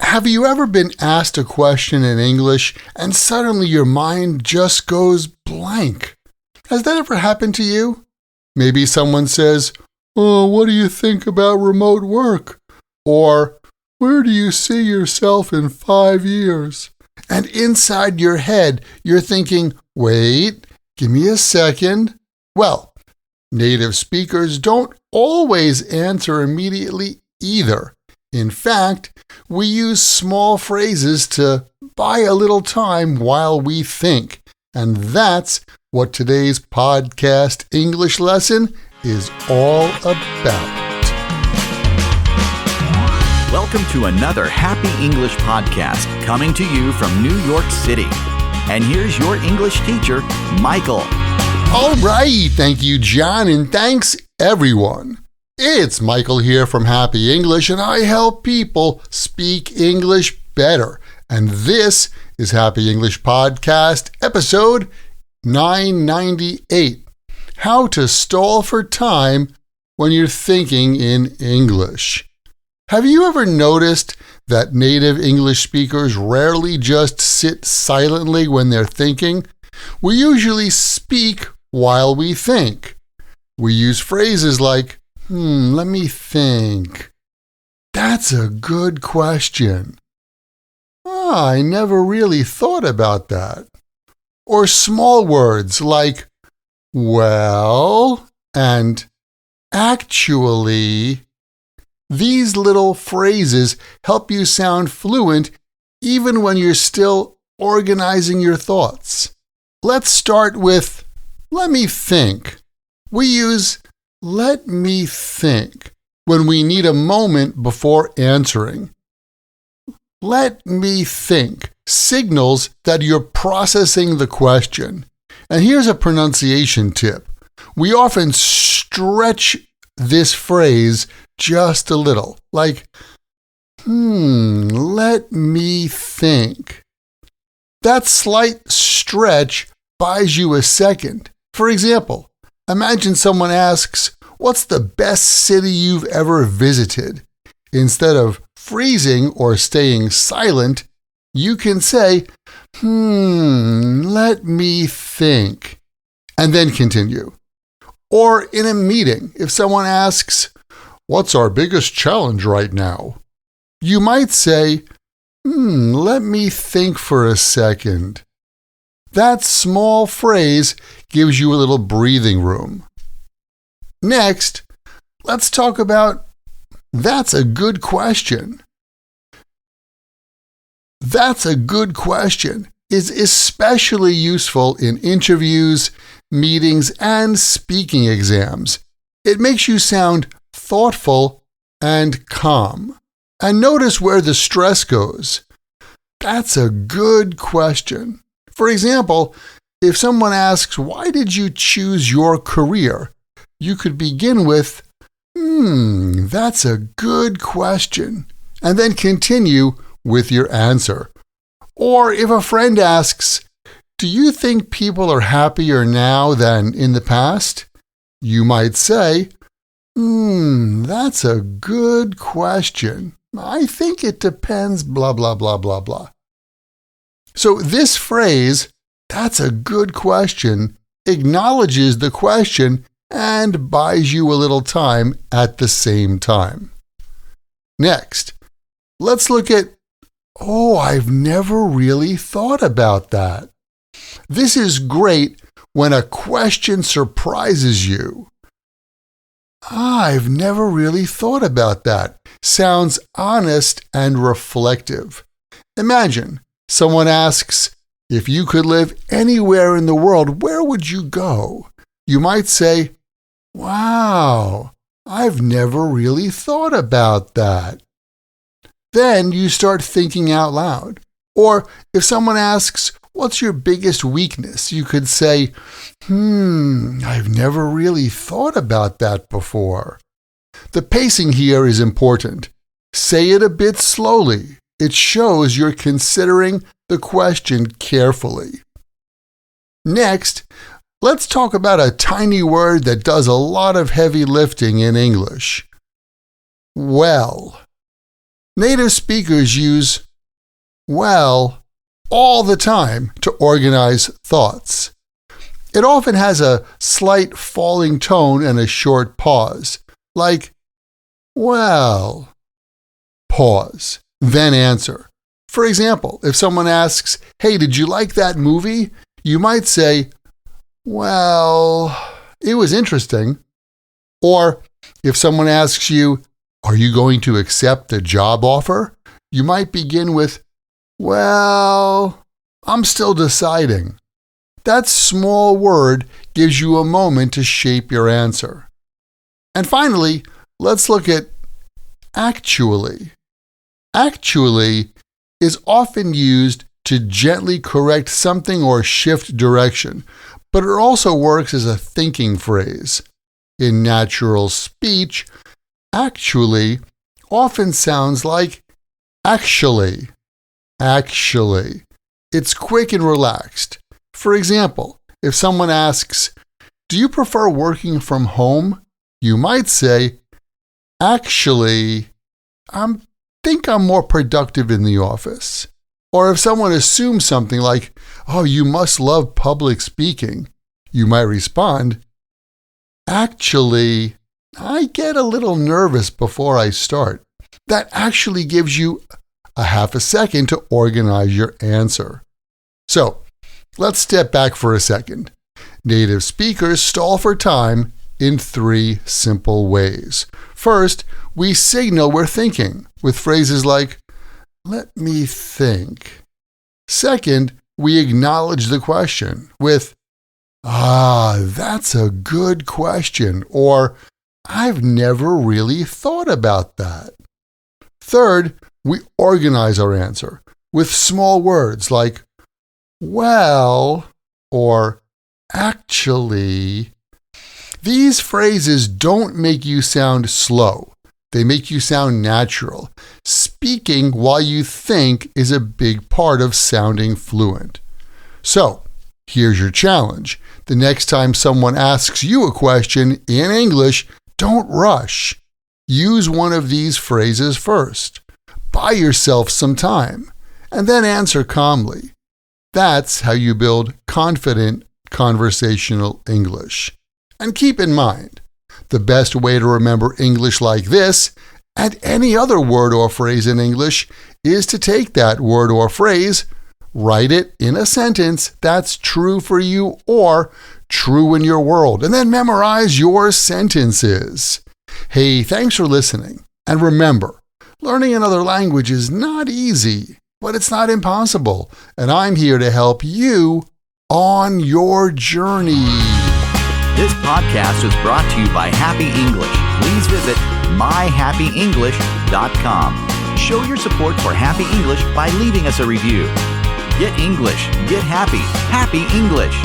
Have you ever been asked a question in English and suddenly your mind just goes blank? Has that ever happened to you? Maybe someone says, "Oh, what do you think about remote work?" Or, "Where do you see yourself in 5 years?" And inside your head, you're thinking, "Wait, give me a second." Well, native speakers don't always answer immediately either. In fact, we use small phrases to buy a little time while we think. And that's what today's podcast English lesson is all about. Welcome to another Happy English podcast coming to you from New York City. And here's your English teacher, Michael. All right, thank you, John, and thanks, everyone. It's Michael here from Happy English, and I help people speak English better. And this is Happy English Podcast, episode 998, How to Stall for Time When You're Thinking in English. Have you ever noticed that native English speakers rarely just sit silently when they're thinking? We usually speak while we think. We use phrases like, let me think. That's a good question. I never really thought about that. Or small words like, well, and actually. These little phrases help you sound fluent even when you're still organizing your thoughts. Let's start with, let me think. We use let me think when we need a moment before answering. Let me think signals that you're processing the question. And here's a pronunciation tip. We often stretch this phrase just a little, like, let me think. That slight stretch buys you a second. For example, imagine someone asks, "What's the best city you've ever visited?" Instead of freezing or staying silent, you can say, let me think, and then continue. Or in a meeting, if someone asks, "What's our biggest challenge right now?" you might say, let me think for a second. That small phrase gives you a little breathing room. Next, let's talk about that's a good question. That's a good question is especially useful in interviews, meetings, and speaking exams. It makes you sound thoughtful and calm. And notice where the stress goes. That's a good question. For example, if someone asks, "Why did you choose your career?" you could begin with, that's a good question, and then continue with your answer. Or if a friend asks, "Do you think people are happier now than in the past?" you might say, that's a good question. I think it depends, blah, blah, blah, blah, blah. So this phrase, that's a good question, acknowledges the question and buys you a little time at the same time. Next, let's look at, I've never really thought about that. This is great when a question surprises you. I've never really thought about that. Sounds honest and reflective. Imagine someone asks, "If you could live anywhere in the world, where would you go?" You might say, "Wow, I've never really thought about that." Then you start thinking out loud. Or if someone asks, "What's your biggest weakness?" you could say, I've never really thought about that before. The pacing here is important. Say it a bit slowly. It shows you're considering the question carefully. Next, let's talk about a tiny word that does a lot of heavy lifting in English. Well. Native speakers use well all the time to organize thoughts. It often has a slight falling tone and a short pause, like, well, pause, then answer. For example, if someone asks, hey, did you like that movie? You might say, well, it was interesting. Or if someone asks you, are you going to accept a job offer? You might begin with, well, I'm still deciding. That small word gives you a moment to shape your answer. And finally, let's look at actually. Actually is often used to gently correct something or shift direction, but it also works as a thinking phrase. In natural speech, actually often sounds like actually. Actually. It's quick and relaxed. For example, if someone asks, do you prefer working from home? You might say, actually, I think I'm more productive in the office. Or if someone assumes something like, oh, you must love public speaking, you might respond, actually, I get a little nervous before I start. That actually gives you a half a second to organize your answer. So, let's step back for a second. Native speakers stall for time in 3 simple ways. First, we signal we're thinking with phrases like, let me think. Second, we acknowledge the question with, that's a good question, or I've never really thought about that. Third, we organize our answer with small words like, well, or actually. These phrases don't make you sound slow. They make you sound natural. Speaking while you think is a big part of sounding fluent. So, here's your challenge. The next time someone asks you a question in English, don't rush. Use one of these phrases first. Buy yourself some time, and then answer calmly. That's how you build confident conversational English. And keep in mind, the best way to remember English like this, and any other word or phrase in English, is to take that word or phrase, write it in a sentence that's true for you or true in your world, and then memorize your sentences. Hey, thanks for listening. And remember, learning another language is not easy, but it's not impossible. And I'm here to help you on your journey. This podcast was brought to you by Happy English. Please visit myhappyenglish.com. Show your support for Happy English by leaving us a review. Get English, get happy, Happy English.